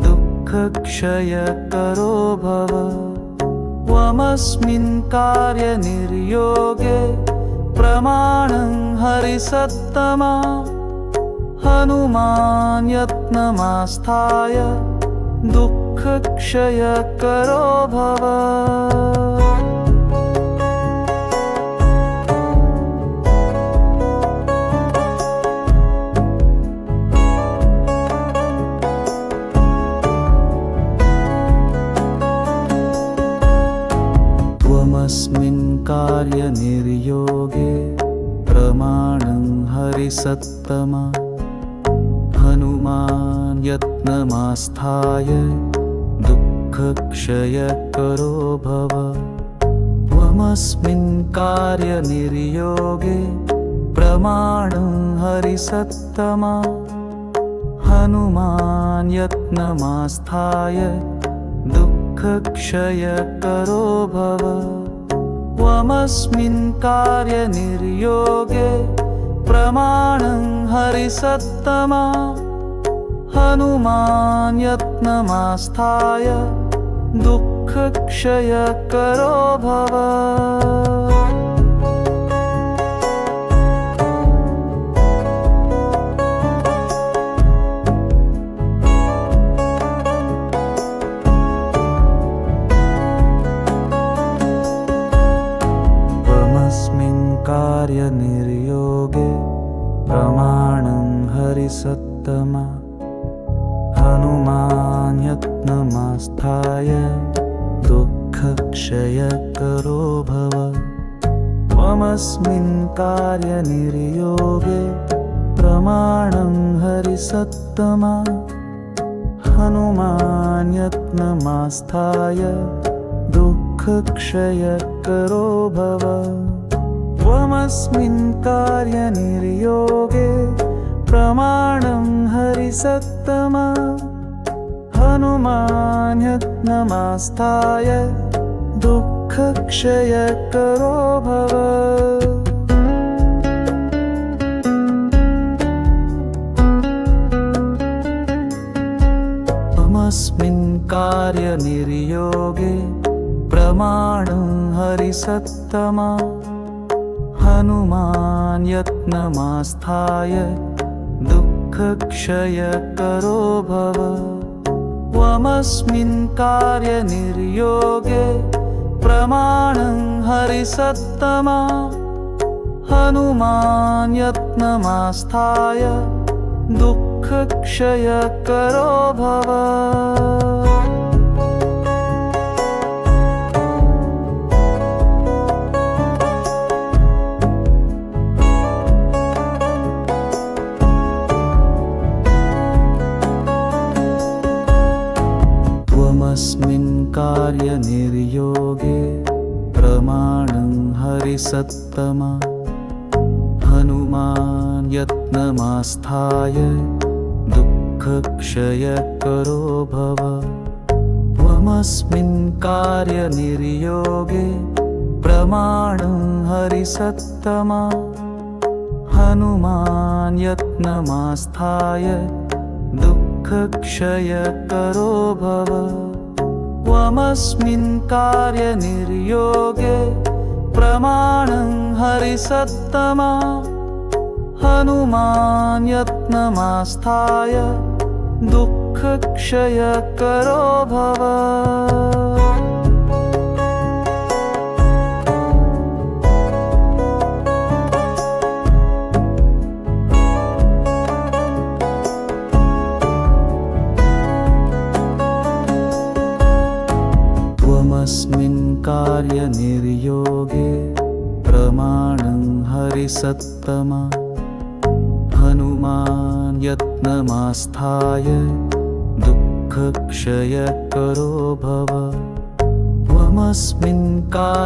दुःखक्षयकरो भव त्वमस्मिन् कार्यनिर्योगे प्रमाणं हरिसत्तमा हनुमान् यत्नमास्थाय दुःखक्षयकरो भव त्वमस्मिन् कार्यनिर्योगे प्रमाणं हरिसत्तमा हनुमान् यत्नमास्थाय दुःखक्षयकरो भव त्वमस्मिन् कार्यनिर्योगे प्रमाणं हरिसत्तमा हनुमान् यत्नमास्थाय दुःखक्षयकरो भव त्वमस्मिन् कार्यनिर्योगे प्रमाणं हरिसत्तमा हनुमान् यत्नमास्थाय दुःखक्षयकरो भव कार्यनिर्योगे प्रमाणं हरिसत्तमा हनुमान् यत्नमास्थाय दुःखक्षयकरो भव त्वमस्मिन् कार्यनिर्योगे प्रमाणं हरिसत्तमा हनुमान् यत्नमास्थाय दुःखक्षयकरो भव त्वमस्मिन् कार्यनिर्योगे प्रमाणं हरिसत्तमा हनुमान् यत्नमास्थाय दुःखक्षयकरो भव त्वमस्मिन् कार्यनिर्योगे प्रमाणं हरिसत्तमा हनुमान् यत्नमास्थाय दुःखक्षयकरो भव त्वमस्मिन् कार्यनिर्योगे प्रमाणं हरिसत्तमा हनुमान् यत्नमास्थाय दुःखक्षयकरो भव त्वमस्मिन् कार्यनिर्योगे प्रमाणं हरिसत्तमा हनुमान् यत्नमास्थाय दुःखक्षयकरो भव त्वमस्मिन् कार्यनिर्योगे प्रमाणं हरिसत्तमा हनुमान् हनुमान् यत्नमास्थाय दुःखक्षयकरो भव त्वमस्मिन् कार्यनिर्योगे प्रमाणं हरिसत्तमा हनुमान् यत्नमास्थाय दुःखक्षयकरो भव त्वमस्मिन् कार्यनिर्योगे प्रमाणं हरिसत्तमा हनुमान् यत्नमास्थाय दुःखक्षयकरो भव त्वमस्मिन्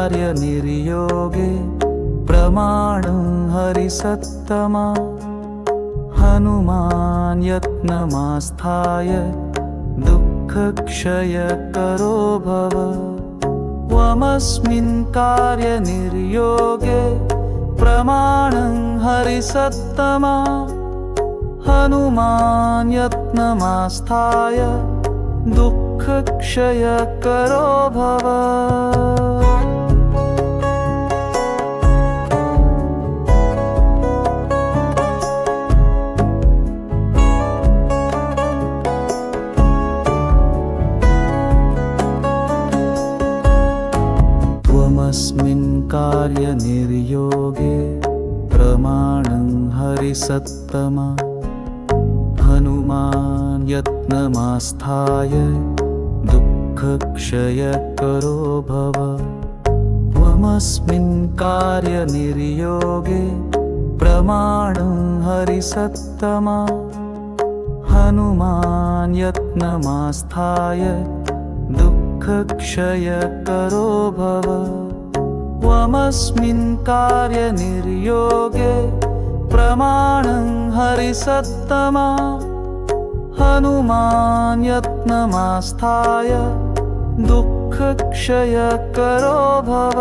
कार्यनिर्योगे प्रमाणं हरिसत्तमा हनुमान् यत्नमास्थाय दुःखक्षयकरो भव त्वमस्मिन् कार्यनिर्योगे प्रमाणं हरिसत्तमा हनुमान् यत्नमास्थाय दुःखक्षयकरो भव त्वमस्मिन् कार्यनिर्योगे प्रमाणं हरिसत्तमा हनुमान् यत्नमास्थाय दुःखक्षयकरो भव त्वमस्मिन् कार्यनिर्योगे प्रमाणं हरिसत्तमा हनुमान् यत्नमास्थाय दुःखक्षयकरो भव त्वमस्मिन् कार्यनिर्योगे प्रमाणं हरिसत्तमा हनुमान् यत्नमास्थाय दुःखक्षयकरो भव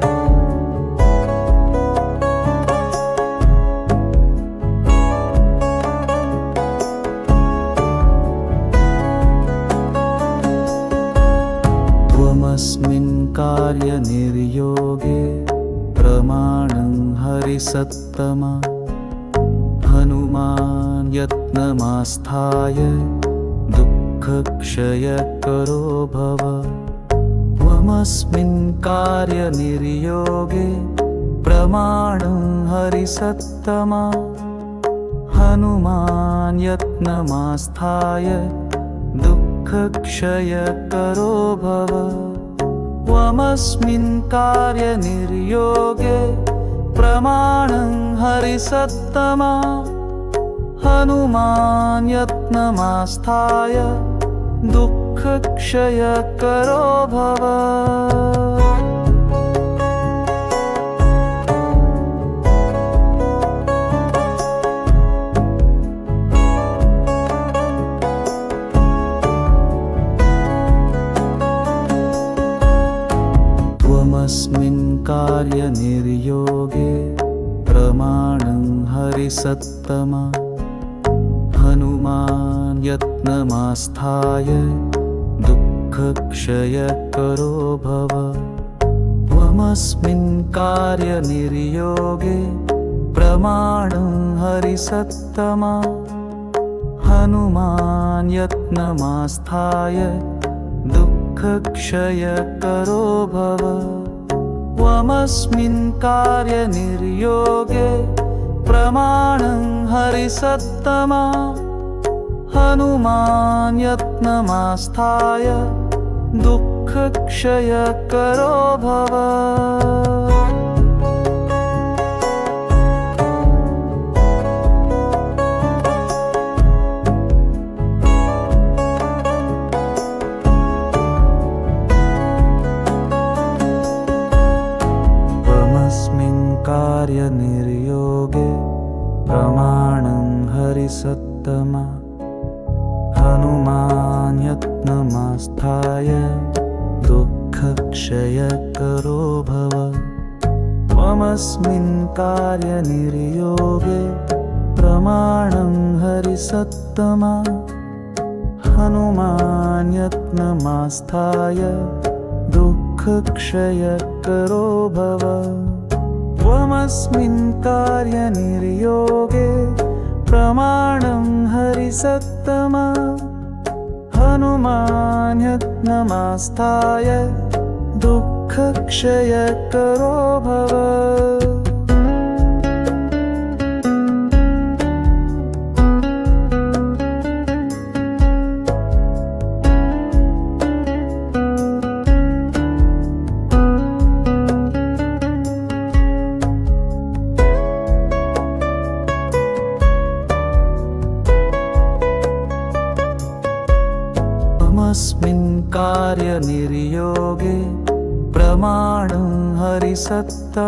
त्वमस्मिन् कार्यनिर्योगे प्रमाणं हरिसत्तमा हनुमान् यत्नमास्थाय दुःखक्षयकरो भव त्वमस्मिन् कार्यनिर्योगे प्रमाणं हरिसत्तमा हनुमान् यत्नमास्थाय दुःखक्षयकरो भव त्वमस्मिन् कार्यनिर्योगे प्रमाणं हरिसत्तमा हनुमान् यत्नमास्थाय दुःखक्षयकरो भव त्वमस्मिन् कार्यनिर्योगे प्रमाणं हरिसत्तमा हनुमान् यत्नमास्थाय दुःखक्षयकरो भव त्वमस्मिन् कार्यनिर्योगे प्रमाणं हरिसत्तमा हनुमान् यत्नमास्थाय दुःखक्षयकरो भव त्वमस्मिन् कार्यनिर्योगे प्रमाणं हरिसत्तमा हनुमान् यत्नमास्थाय दुःखक्षयकरो भव कार्यनिर्योगे प्रमाणं हरिसत्तमा हनुमान् यत्नमास्थाय दुःखक्षयकरो भव त्वमस्मिन् कार्यनिर्योगे प्रमाणं हरिसत्तमा हनुमान् यत्नमास्थाय दुःखक्षयकरो भव त्वमस्मिन् कार्यनिर्योगे प्रमाणं हरिसत्तमा हनुमान् यत्नमास्थाय दुःखक्षयकरो भव त्वमस्मिन् कार्यनिर्योगे प्रमाणं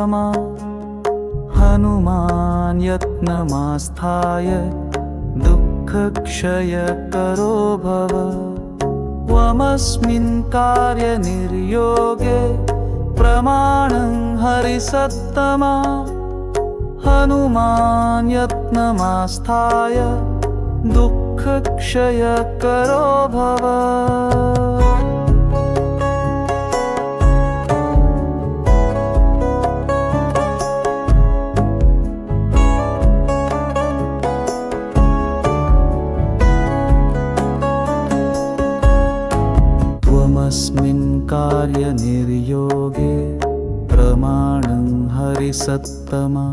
हरिसत्तमा हनुमान् यत्नमास्थाय दुःखक्षयकरो भव त्वमस्मिन् कार्यनिर्योगे प्रमाणं हरिसत्तमा हनुमान् यत्नमास्थाय दुःखक्षयकरो भव त्वमस्मिन् कार्यनिर्योगे प्रमाणं हरिसत्तमा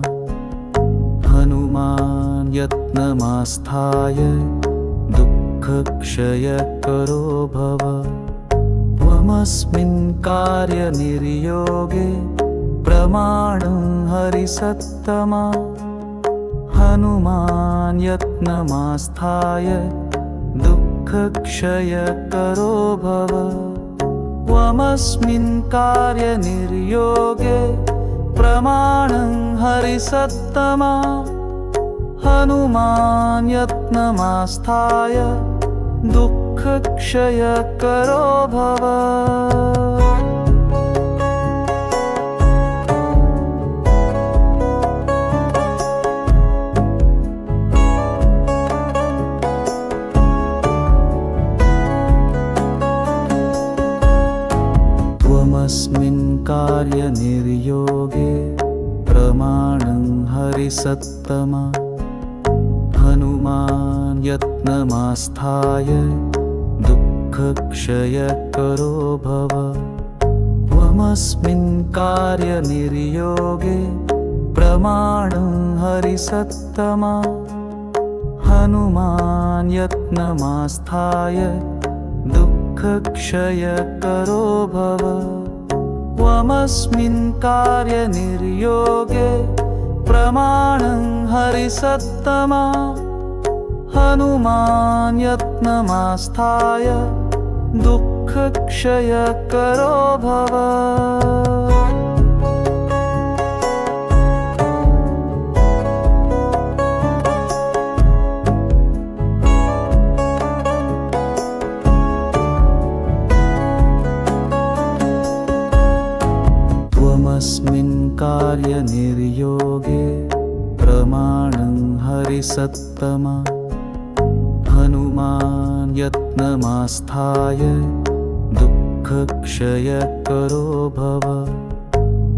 हनुमान् यत्नमास्थाय दुःखक्षयकरो भव त्वमस्मिन् कार्यनिर्योगे प्रमाणं हरिसत्तमा हनुमान् यत्नमास्थाय दुःखक्षयकरो भव त्वमस्मिन् कार्यनिर्योगे प्रमाणं हरिसत्तमा हनुमान् यत्नमास्थाय दुःखक्षयकरो भव त्वमस्मिन् कार्यनिर्योगे प्रमाणं हरिसत्तमा हनुमान् यत्नमास्थाय दुःखक्षयकरो भव त्वमस्मिन् कार्यनिर्योगे प्रमाणं हरिसत्तमा हनुमान् यत्नमास्थाय दुःखक्षयकरो भव त्वमस्मिन् कार्यनिर्योगे प्रमाणं हरिसत्तमा हनुमान् यत्नमास्थाय दुःखक्षयकरो भव त्वमस्मिन् कार्यनिर्योगे प्रमाणं हरिसत्तमा हनुमान् यत्नमास्थाय दुःखक्षयकरो भव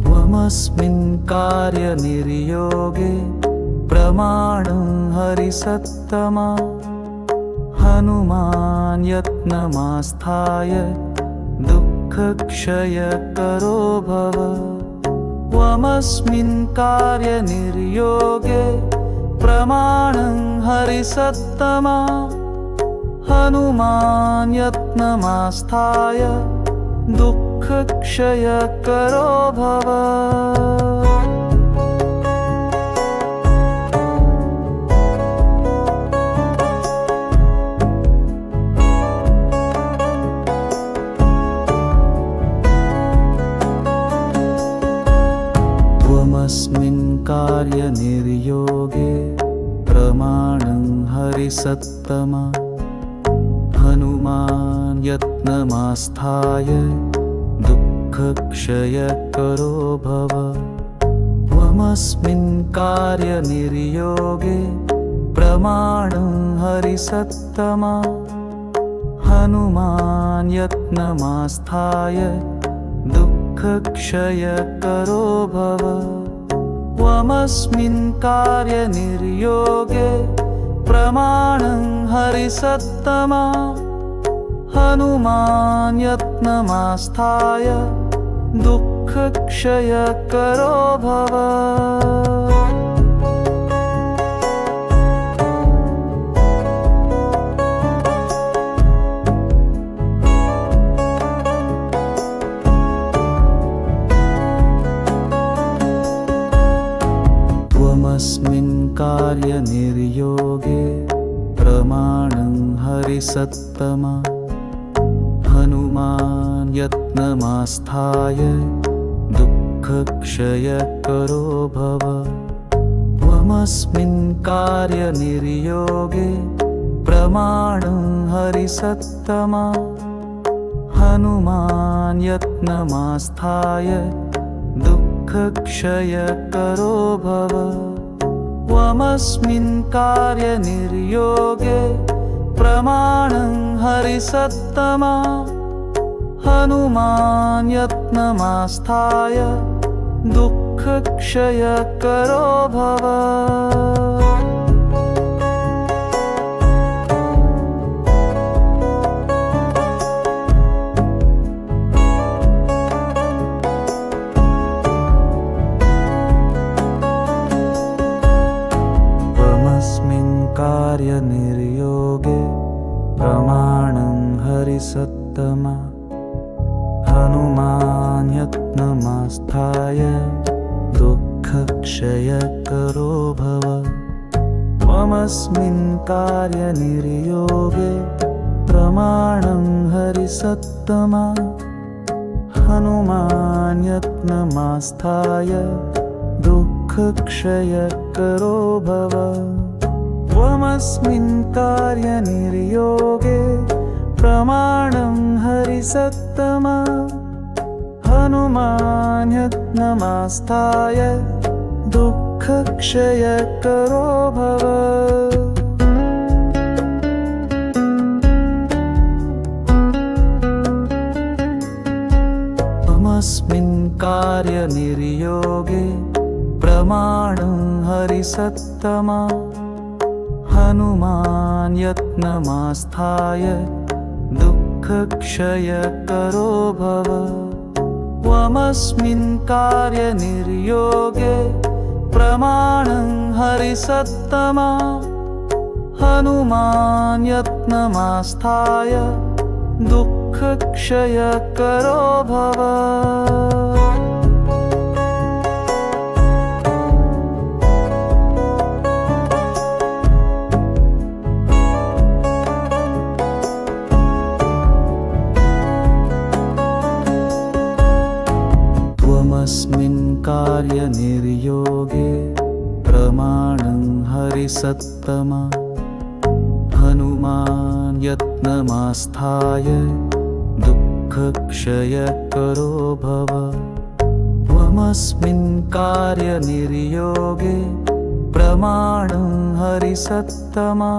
त्वमस्मिन् कार्यनिर्योगे प्रमाणं हरिसत्तमा हनुमान् यत्नमास्थाय दुःखक्षयकरो भव त्वमस्मिन् कार्यनिर्योगे प्रमाणं हरिसत्तमा हनुमान् यत्नमास्थाय दुःखक्षयकरो भव त्वमस्मिन् कार्यनिर्योगे प्रमाणं हरिसत्तमा हनुमान् यत्नमास्थाय दुःखक्षयकरो भव त्वमस्मिन् कार्यनिर्योगे प्रमाणं हरिसत्तमा हनुमान् यत्नमास्थाय दुःखक्षयकरो भव त्वमस्मिन् कार्यनिर्योगे प्रमाणं हरिसत्तमा हनुमान् यत्नमास्थाय दुःखक्षयकरो भव त्वमस्मिन् कार्यनिर्योगे प्रमाणं हरिसत्तमा हनुमान् यत्नमास्थाय दुःखक्षयकरो भव त्वमस्मिन् कार्यनिर्योगे प्रमाणं हरिसत्तमा हनुमान् यत्नमास्थाय दुःखक्षयकरो भव त्वमस्मिन् कार्यनिर्योगे प्रमाणं हरिसत्तमा हनुमान् यत्नमास्थाय दुःखक्षयकरो भव कार्यनिर्योगे प्रमाणं हरिसत्तमा हनुमान् यत्नमास्थाय दुःखक्षयकरो भव त्वमस्मिन् कार्यनिर्योगे प्रमाणं हरिसत्तमा हनुमान् यत्नमास्थाय दुःखक्षयकरो भव त्वमस्मिन् कार्यनिर्योगे प्रमाणं हरिसत्तमा हनुमान् यत्नमास्थाय दुःखक्षयकरो भव त्वमस्मिन् कार्यनिर्योगे प्रमाणं हरिसत्तमा हनुमान् यत्नमास्थाय दुःखक्षयकरो भव त्वमस्मिन् कार्यनिर्योगे प्रमाणं हरिसत्तमा हनुमान् यत्नमास्थाय दुःखक्षयकरो भव त्वमस्मिन् कार्यनिर्योगे प्रमाणं हरिसत्तमा हनुमान् यत्नमास्थाय दुःखक्षयकरो भव त्वमस्मिन् कार्यनिर्योगे प्रमाणं हरिसत्तमा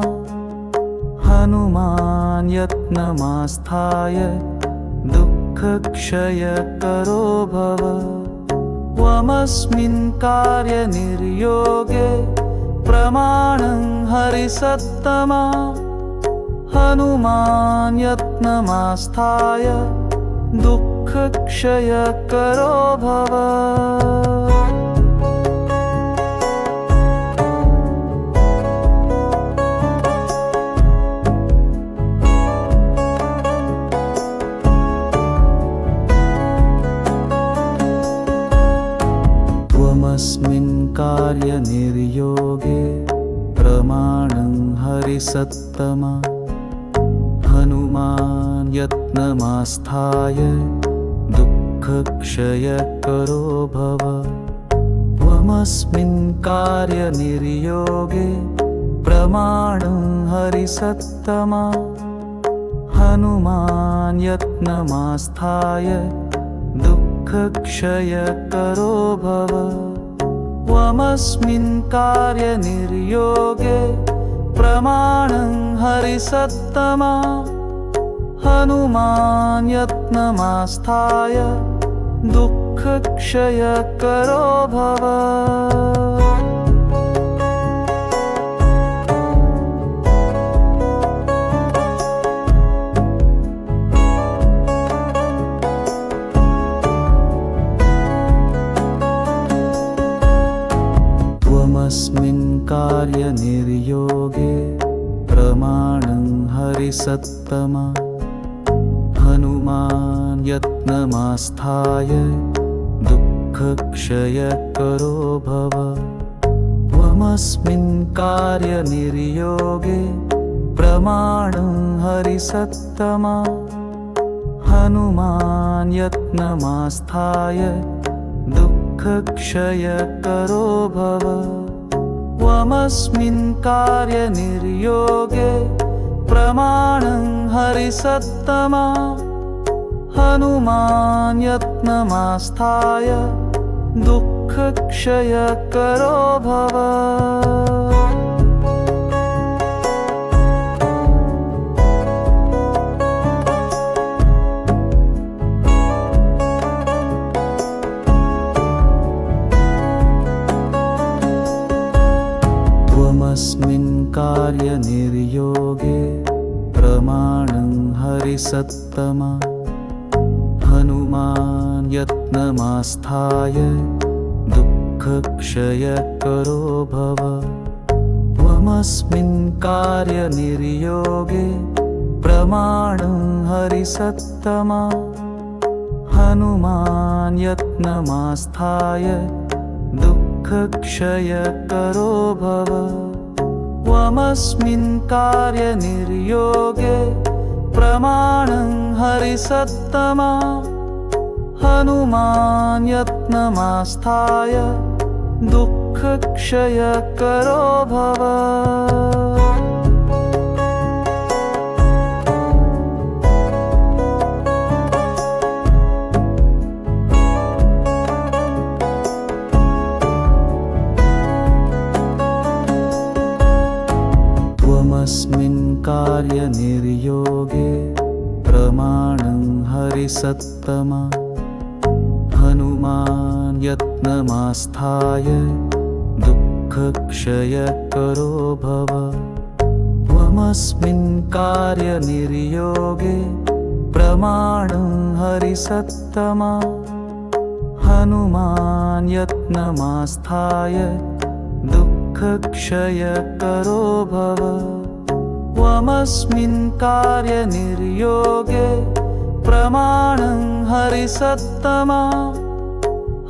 हनुमान् यत्नमास्थाय दुःखक्षयकरो भव त्वमस्मिन् कार्यनिर्योगे प्रमाणं हरिसत्तमा हनुमान् यत्नमास्थाय दुःखक्षयकरो भव त्वमस्मिन् कार्यनिर्योगे प्रमाणं हरिसत्तमा हनुमान् यत्नमास्थाय दुःखक्षयकरो भव त्वमस्मिन् कार्यनिर्योगे प्रमाणं हरिसत्तमा हनुमान् यत्नमास्थाय दुःखक्षयकरो भव त्वमस्मिन् कार्यनिर्योगे प्रमाणं हरिसत्तमा हनुमान् यत्नमास्थाय दुःखक्षयकरो भव त्वमस्मिन् कार्यनिर्योगे प्रमाणं हरिसत्तमा हनुमान् यत्नमास्थाय दुःखक्षयकरो भव त्वमस्मिन् कार्यनिर्योगे प्रमाणं हरिसत्तमा हनुमान् यत्नमास्थाय दुःखक्षयकरो भव त्वमस्मिन् कार्यनिर्योगे प्रमाणं हरिसत्तमा हनुमान् यत्नमास्थाय दुःखक्षयकरो भव त्वमस्मिन् कार्यनिर्योगे प्रमाणं हरिसत्तमा हनुमान् यत्नमास्थाय दुःखक्षयकरो भव त्वमस्मिन् कार्यनिर्योगे प्रमाणं हरिसत्तमा हनुमान् यत्नमास्थाय दुःखक्षयकरो भव त्वमस्मिन् कार्यनिर्योगे प्रमाणं हरिसत्तमा हनुमान् यत्नमास्थाय दुःखक्षयकरो भव त्वमस्मिन् कार्यनिर्योगे प्रमाणं हरिसत्तमा हनुमान् यत्नमास्थाय दुःखक्षयकरो भव त्वमस्मिन् कार्यनिर्योगे प्रमाणं हरिसत्तमा हनुमान् यत्नमास्थाय दुःखक्षयकरो भव त्वमस्मिन् कार्यनिर्योगे प्रमाणं हरिसत्तमा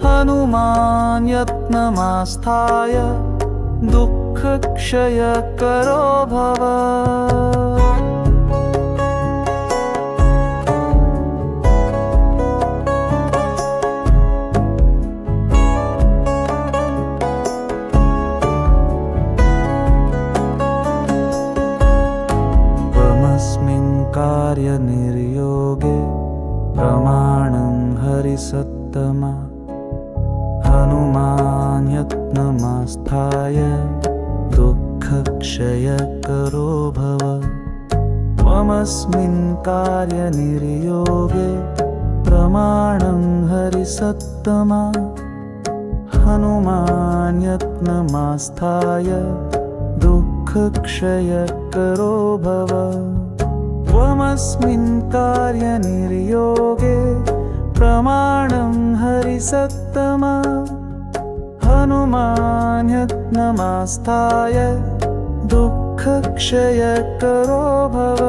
हनुमान् यत्नमास्थाय दुःखक्षयकरो भव कार्यनिर्योगे प्रमाणं हरिसत्तमा हनुमान् यत्नमास्थाय दुःखक्षयकरो भव त्वमस्मिन् कार्यनिर्योगे प्रमाणं हरिसत्तमा हनुमान् यत्नमास्थाय दुःखक्षयकरो भव त्वमस्मिन् कार्यनिर्योगे प्रमाणं हरिसत्तमा हनुमान् यत्नमास्थाय दुःखक्षयकरो भव